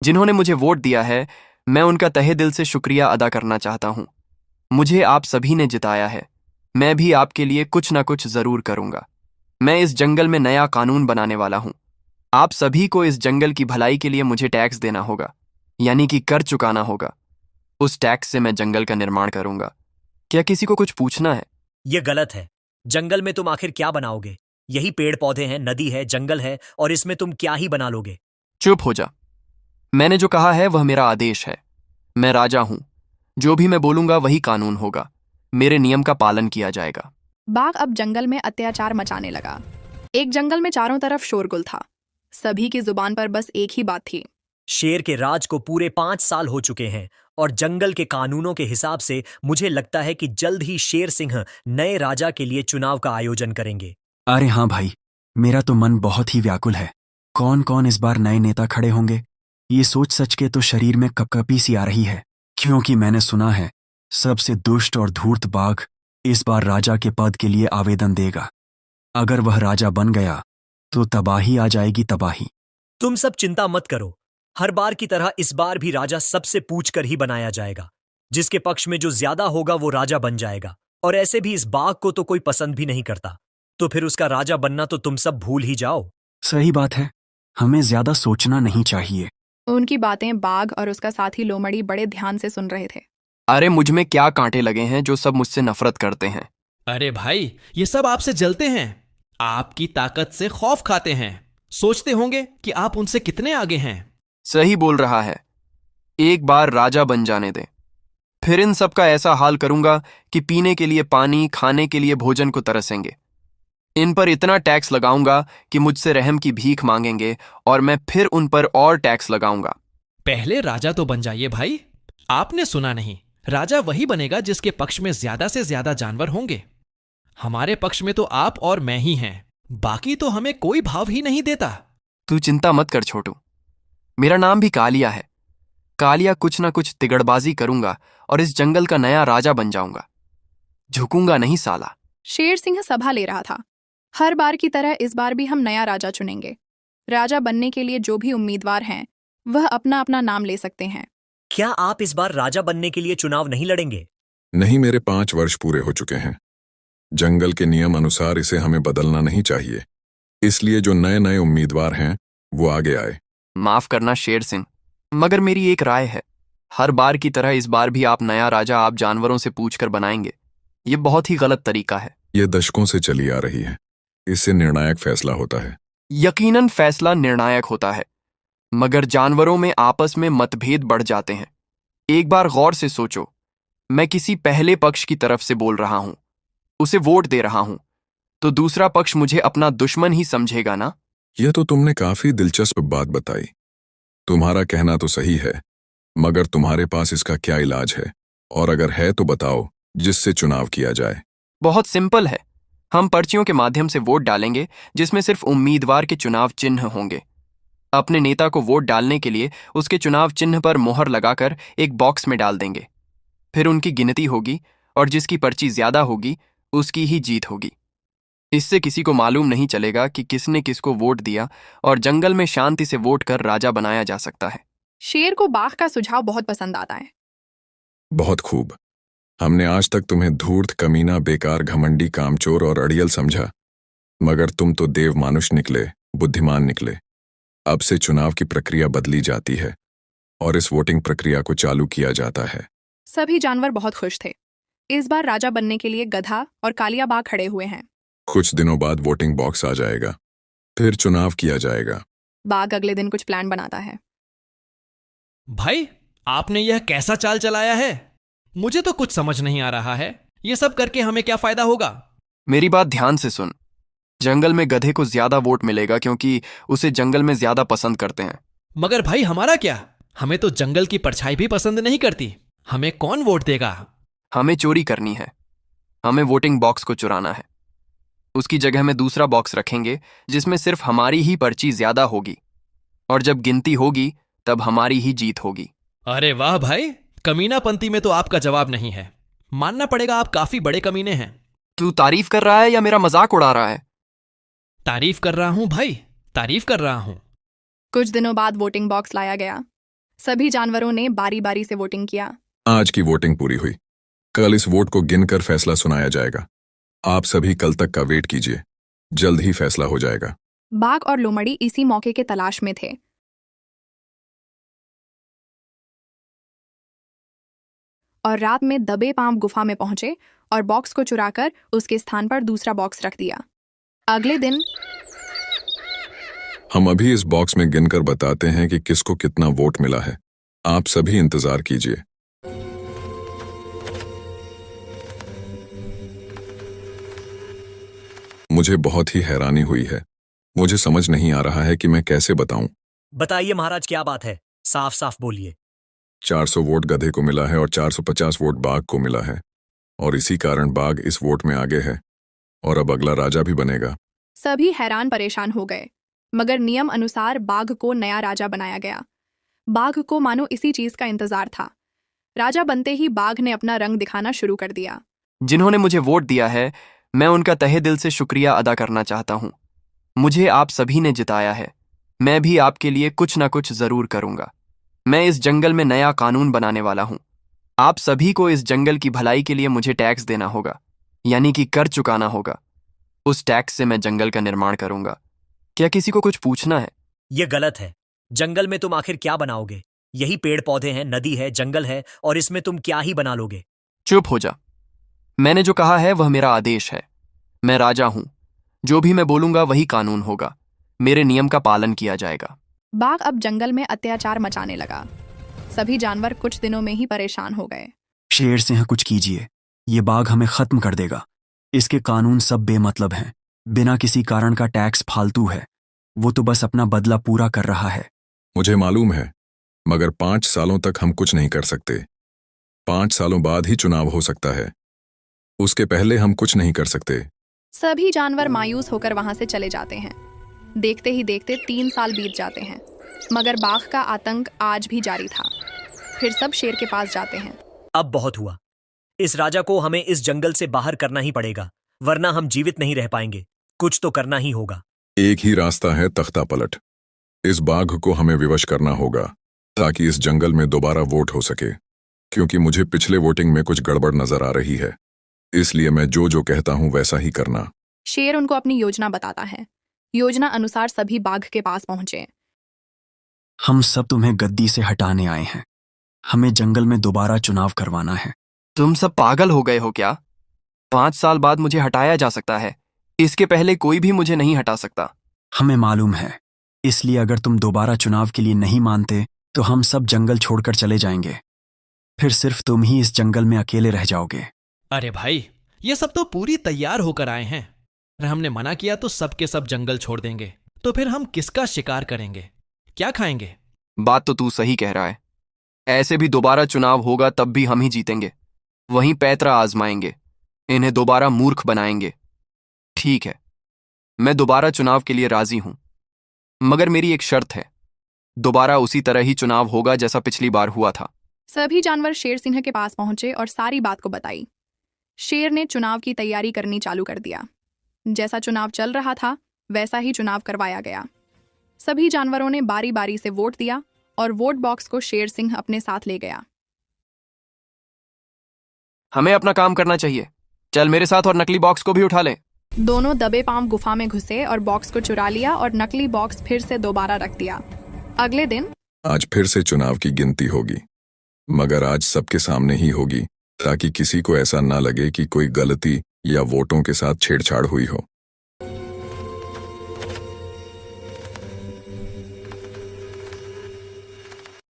जिन्होंने मुझे वोट दिया है, मैं उनका तहे दिल से शुक्रिया अदा करना चाहता हूँ। मुझे आप सभी ने जिताया है। मैं भी आपके लिए कुछ ना कुछ जरूर करूंगा। मैं इस जंगल में नया कानून बनाने वाला हूँ। आप सभी को इस जंगल की भलाई के लिए मुझे टैक्स देना होगा, यानी कि कर चुकाना होगा। उस टैक्स से मैं जंगल का निर्माण करूंगा। क्या किसी को कुछ पूछना है? ये गलत है। जंगल में तुम आखिर क्या बनाओगे? यही पेड़ पौधे हैं, नदी है, जंगल है, और इसमें तुम क्या ही बना लोगे? चुप हो जा। मैंने जो कहा है वह मेरा आदेश है। मैं राजा हूं। जो भी मैं बोलूंगा वही कानून होगा। मेरे नियम का पालन किया जाएगा। बाघ अब जंगल में अत्याचार मचाने लगा। एक जंगल में चारों तरफ शोरगुल था। सभी की जुबान पर बस एक ही बात थी। शेर के राज को पूरे 5 साल हो चुके हैं, और जंगल के कानूनों के हिसाब से मुझे लगता है कि जल्द ही शेर सिंह नए राजा के लिए चुनाव का आयोजन करेंगे। अरे हाँ भाई, मेरा तो मन बहुत ही व्याकुल है। कौन कौन इस बार नए नेता खड़े होंगे? ये सोच सच के तो शरीर में कपकपी सी आ रही है, क्योंकि मैंने सुना है सबसे दुष्ट और धूर्त बाघ इस बार राजा के पद के लिए आवेदन देगा। अगर वह राजा बन गया तो तबाही आ जाएगी, तबाही। तुम सब चिंता मत करो। हर बार की तरह इस बार भी राजा सबसे पूछकर ही बनाया जाएगा। जिसके पक्ष में जो ज्यादा होगा वो राजा बन जाएगा। और ऐसे भी इस बाघ को तो कोई पसंद भी नहीं करता, तो फिर उसका राजा बनना तो तुम सब भूल ही जाओ। सही बात है, हमें ज्यादा सोचना नहीं चाहिए। उनकी बातें बाघ और उसका साथी लोमड़ी बड़े ध्यान से सुन रहे थे। अरे मुझ में क्या कांटे लगे हैं जो सब मुझसे नफरत करते हैं? अरे भाई, ये सब आपसे जलते हैं, आपकी ताकत से खौफ खाते हैं, सोचते होंगे कि आप उनसे कितने आगे हैं। सही बोल रहा है। एक बार राजा बन जाने दे, फिर इन सब का ऐसा हाल करूंगा कि पीने के लिए पानी, खाने के लिए भोजन को तरसेंगे। इन पर इतना टैक्स लगाऊंगा कि मुझसे रहम की भीख मांगेंगे, और मैं फिर उन पर और टैक्स लगाऊंगा। पहले राजा तो बन जाइए भाई। आपने सुना नहीं, राजा वही बनेगा जिसके पक्ष में ज्यादा से ज्यादा जानवर होंगे। हमारे पक्ष में तो आप और मैं ही हैं, बाकी तो हमें कोई भाव ही नहीं देता। तू चिंता मत कर छोटू, मेरा नाम भी कालिया है। कालिया कुछ ना कुछ तिगड़बाजी करूंगा और इस जंगल का नया राजा बन जाऊंगा। झुकूंगा नहीं साला। शेर सिंह सभा ले रहा था। हर बार की तरह इस बार भी हम नया राजा चुनेंगे। राजा बनने के लिए जो भी उम्मीदवार हैं वह अपना अपना नाम ले सकते हैं। क्या आप इस बार राजा बनने के लिए चुनाव नहीं लड़ेंगे? नहीं, मेरे 5 वर्ष पूरे हो चुके हैं। जंगल के नियम अनुसार इसे हमें बदलना नहीं चाहिए। इसलिए जो नए नए उम्मीदवार हैं वो आगे आए। माफ करना शेर सिंह, मगर मेरी एक राय है। हर बार की तरह इस बार भी आप नया राजा आप जानवरों से पूछकर बनाएंगे। ये बहुत ही गलत तरीका है। ये दशकों से चली आ रही है। इससे निर्णायक फैसला होता है। यकीनन फैसला निर्णायक होता है, मगर जानवरों में आपस में मतभेद बढ़ जाते हैं। एक बार गौर से सोचो, मैं किसी पहले पक्ष की तरफ से बोल रहा हूं, उसे वोट दे रहा हूं, तो दूसरा पक्ष मुझे अपना दुश्मन ही समझेगा ना? यह तो तुमने काफी दिलचस्प बात बताई। तुम्हारा कहना तो सही है, मगर तुम्हारे पास इसका क्या इलाज है? और अगर है तो बताओ, जिससे चुनाव किया जाए। बहुत सिंपल है। हम पर्चियों के माध्यम से वोट डालेंगे, जिसमें सिर्फ उम्मीदवार के चुनाव चिन्ह होंगे। अपने नेता को वोट डालने के लिए उसके चुनाव चिन्ह पर मोहर लगाकर एक बॉक्स में डाल देंगे। फिर उनकी गिनती होगी और जिसकी पर्ची ज्यादा होगी उसकी ही जीत होगी। इससे किसी को मालूम नहीं चलेगा कि किसने किसको वोट दिया, और जंगल में शांति से वोट कर राजा बनाया जा सकता है। शेर को बाघ का सुझाव बहुत पसंद आता है। बहुत खूब। हमने आज तक तुम्हें धूर्त, कमीना, बेकार, घमंडी, कामचोर और अड़ियल समझा, मगर तुम तो देव मानुष निकले, बुद्धिमान निकले। अब से चुनाव की प्रक्रिया बदली जाती है और इस वोटिंग प्रक्रिया को चालू किया जाता है। सभी जानवर बहुत खुश थे। इस बार राजा बनने के लिए गधा और कालिया बाघ खड़े हुए हैं। कुछ दिनों बाद वोटिंग बॉक्स आ जाएगा, फिर चुनाव किया जाएगा। बाघ अगले दिन कुछ प्लान बनाता है। भाई, आपने यह कैसा चाल चलाया है? मुझे तो कुछ समझ नहीं आ रहा है। ये सब करके हमें क्या फायदा होगा? मेरी बात ध्यान से सुन। जंगल में गधे को ज्यादा वोट मिलेगा क्योंकि उसे जंगल में ज्यादा पसंद करते हैं। मगर भाई, हमारा क्या? हमें तो जंगल की परछाई भी पसंद नहीं करती। हमें कौन वोट देगा? हमें चोरी करनी है। हमें वोटिंग बॉक्स को चुराना है। उसकी जगह में दूसरा बॉक्स रखेंगे जिसमें सिर्फ हमारी ही पर्ची ज्यादा होगी, और जब गिनती होगी तब हमारी ही जीत होगी। अरे वाह भाई, कमीनापंती में तो आपका जवाब नहीं है। मानना पड़ेगा, आप काफी बड़े कमीने हैं। तू तारीफ कर रहा है या मेरा मजाक उड़ा रहा है? तारीफ कर रहा हूं भाई, तारीफ कर रहा हूं। कुछ दिनों बाद वोटिंग बॉक्स लाया गया। सभी जानवरों ने बारी बारी से वोटिंग किया। आज की वोटिंग पूरी हुई। कल इस वोट को गिनकर फैसला सुनाया जाएगा। आप सभी कल तक का वेट कीजिए, जल्द ही फैसला हो जाएगा। बाघ और लोमड़ी इसी मौके के तलाश में थे। और रात में दबे पांव गुफा में पहुंचे और बॉक्स को चुराकर उसके स्थान पर दूसरा बॉक्स रख दिया। अगले दिन हम अभी इस बॉक्स में गिनकर बताते हैं कि किसको कितना वोट मिला है। आप सभी इंतजार कीजिए। मुझे बहुत ही हैरानी हुई है। मुझे समझ नहीं आ रहा है कि मैं कैसे बताऊं। बताइए महाराज, क्या बात है? साफ साफ बोलिए। 400 वोट गधे को मिला है और 450 वोट बाघ को मिला है, और इसी कारण बाघ इस वोट में आगे है और अब अगला राजा भी बनेगा। सभी हैरान परेशान हो गए, मगर नियम अनुसार बाघ को नया राजा बनाया गया। बाघ को मानो इसी चीज का इंतजार था। राजा बनते ही बाघ ने अपना रंग दिखाना शुरू कर दिया। जिन्होंने मुझे वोट दिया है, मैं उनका तहे दिल से शुक्रिया अदा करना चाहता हूँ। मुझे आप सभी ने जिताया है। मैं भी आपके लिए कुछ ना कुछ जरूर करूंगा। मैं इस जंगल में नया कानून बनाने वाला हूँ। आप सभी को इस जंगल की भलाई के लिए मुझे टैक्स देना होगा, यानी कि कर चुकाना होगा। उस टैक्स से मैं जंगल का निर्माण करूंगा। क्या किसी को कुछ पूछना है? ये गलत है। जंगल में तुम आखिर क्या बनाओगे? यही पेड़ पौधे हैं, नदी है, जंगल है, और इसमें तुम क्या ही बना लोगे? चुप हो जा। मैंने जो कहा है वह मेरा आदेश है। मैं राजा हूं। जो भी मैं बोलूंगा वही कानून होगा। मेरे नियम का पालन किया जाएगा। बाघ अब जंगल में अत्याचार मचाने लगा। सभी जानवर कुछ दिनों में ही परेशान हो गए। शेर सिंह कुछ कीजिए, ये बाघ हमें खत्म कर देगा। इसके कानून सब बेमतलब हैं, बिना किसी कारण का टैक्स फालतू है। वो तो बस अपना बदला पूरा कर रहा है। मुझे मालूम है, मगर 5 सालों तक हम कुछ नहीं कर सकते। 5 सालों बाद ही चुनाव हो सकता है, उसके पहले हम कुछ नहीं कर सकते। सभी जानवर मायूस होकर वहां से चले जाते हैं। देखते ही देखते 3 साल बीत जाते हैं, मगर बाघ का आतंक आज भी जारी था। फिर सब शेर के पास जाते हैं। अब बहुत हुआ। इस राजा को हमें इस जंगल से बाहर करना ही पड़ेगा, वरना हम जीवित नहीं रह पाएंगे। कुछ तो करना ही होगा। एक ही रास्ता है, तख्ता पलट। इस बाघ को हमें विवश करना होगा ताकि इस जंगल में दोबारा वोट हो सके, क्योंकि मुझे पिछले वोटिंग में कुछ गड़बड़ नजर आ रही है। इसलिए मैं जो जो कहता हूं वैसा ही करना। शेर उनको अपनी योजना बताता है। योजना अनुसार सभी बाघ के पास पहुंचे। हम सब तुम्हें गद्दी से हटाने आए हैं। हमें जंगल में दोबारा चुनाव करवाना है। तुम सब पागल हो गए हो क्या? 5 साल बाद मुझे हटाया जा सकता है। इसके पहले कोई भी मुझे नहीं हटा सकता। हमें मालूम है, इसलिए अगर तुम दोबारा चुनाव के लिए नहीं मानते तो हम सब जंगल छोड़कर चले जाएंगे। फिर सिर्फ तुम ही इस जंगल में अकेले रह जाओगे। अरे भाई, ये सब तो पूरी तैयार होकर आए हैं। अगर हमने मना किया तो सब के सब जंगल छोड़ देंगे, तो फिर हम किसका शिकार करेंगे? क्या खाएंगे? बात तो तू सही कह रहा है। ऐसे भी दोबारा चुनाव होगा तब भी हम ही जीतेंगे। वहीं पैतरा आजमाएंगे, इन्हें दोबारा मूर्ख बनाएंगे। ठीक है, मैं दोबारा चुनाव के लिए राजी हूं, मगर मेरी एक शर्त है। दोबारा उसी तरह ही चुनाव होगा जैसा पिछली बार हुआ था। सभी जानवर शेर सिंह के पास पहुंचे और सारी बात को बताई। शेर ने चुनाव की तैयारी करनी चालू कर दिया। जैसा चुनाव चल रहा था वैसा ही चुनाव करवाया गया। सभी जानवरों ने बारी बारी से वोट दिया और वोट बॉक्स को शेर सिंह अपने साथ ले गया। हमें अपना काम करना चाहिए। चल मेरे साथ और नकली बॉक्स को भी उठा ले। दोनों दबे पांव गुफा में घुसे और बॉक्स को चुरा लिया और नकली बॉक्स फिर से दोबारा रख दिया। अगले दिन आज फिर से चुनाव की गिनती होगी, मगर आज सबके सामने ही होगी, ताकि किसी को ऐसा ना लगे कि कोई गलती या वोटों के साथ छेड़छाड़ हुई हो।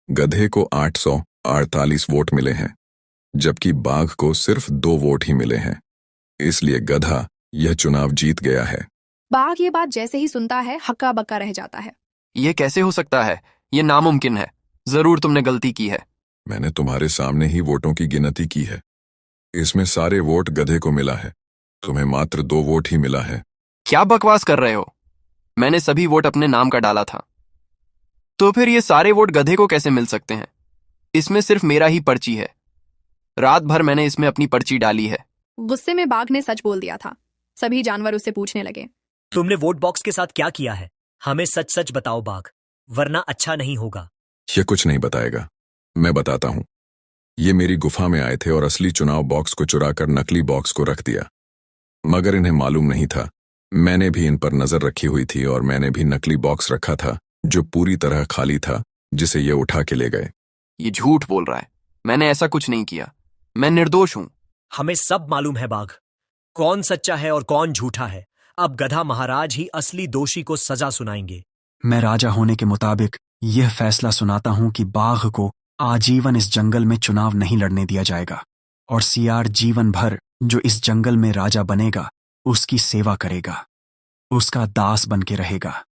गधे को 848 वोट मिले हैं, जबकि बाघ को सिर्फ 2 वोट ही मिले हैं। इसलिए गधा यह चुनाव जीत गया है। बाघ ये बात जैसे ही सुनता है हक्का बक्का रह जाता है। ये कैसे हो सकता है? ये नामुमकिन है। जरूर तुमने गलती की है। मैंने तुम्हारे सामने ही वोटों की गिनती की है। इसमें सारे वोट गधे को मिला है, तुम्हें मात्र 2 वोट ही मिला है। क्या बकवास कर रहे हो? मैंने सभी वोट अपने नाम का डाला था। तो फिर ये सारे वोट गधे को कैसे मिल सकते हैं? इसमें सिर्फ मेरा ही पर्ची है। रात भर मैंने इसमें अपनी पर्ची डाली है। गुस्से में बाघ ने सच बोल दिया था। सभी जानवर उससे पूछने लगे, तुमने वोट बॉक्स के साथ क्या किया है? हमें सच सच बताओ बाघ, वरना अच्छा नहीं होगा। ये कुछ नहीं बताएगा। मैं बताता हूं। ये मेरी गुफा में आए थे और असली चुनाव बॉक्स को चुराकर नकली बॉक्स को रख दिया। मगर इन्हें मालूम नहीं था, मैंने भी इन पर नजर रखी हुई थी और मैंने भी नकली बॉक्स रखा था जो पूरी तरह खाली था, जिसे ये उठा के ले गए। ये झूठ बोल रहा है। मैंने ऐसा कुछ नहीं किया। मैं निर्दोष हूं। हमें सब मालूम है बाघ, कौन सच्चा है और कौन झूठा है। अब गधा महाराज ही असली दोषी को सजा सुनाएंगे। मैं राजा होने के मुताबिक यह फैसला सुनाता हूं कि बाघ को आजीवन इस जंगल में चुनाव नहीं लड़ने दिया जाएगा और सियार जीवन भर जो इस जंगल में राजा बनेगा उसकी सेवा करेगा, उसका दास बन के रहेगा।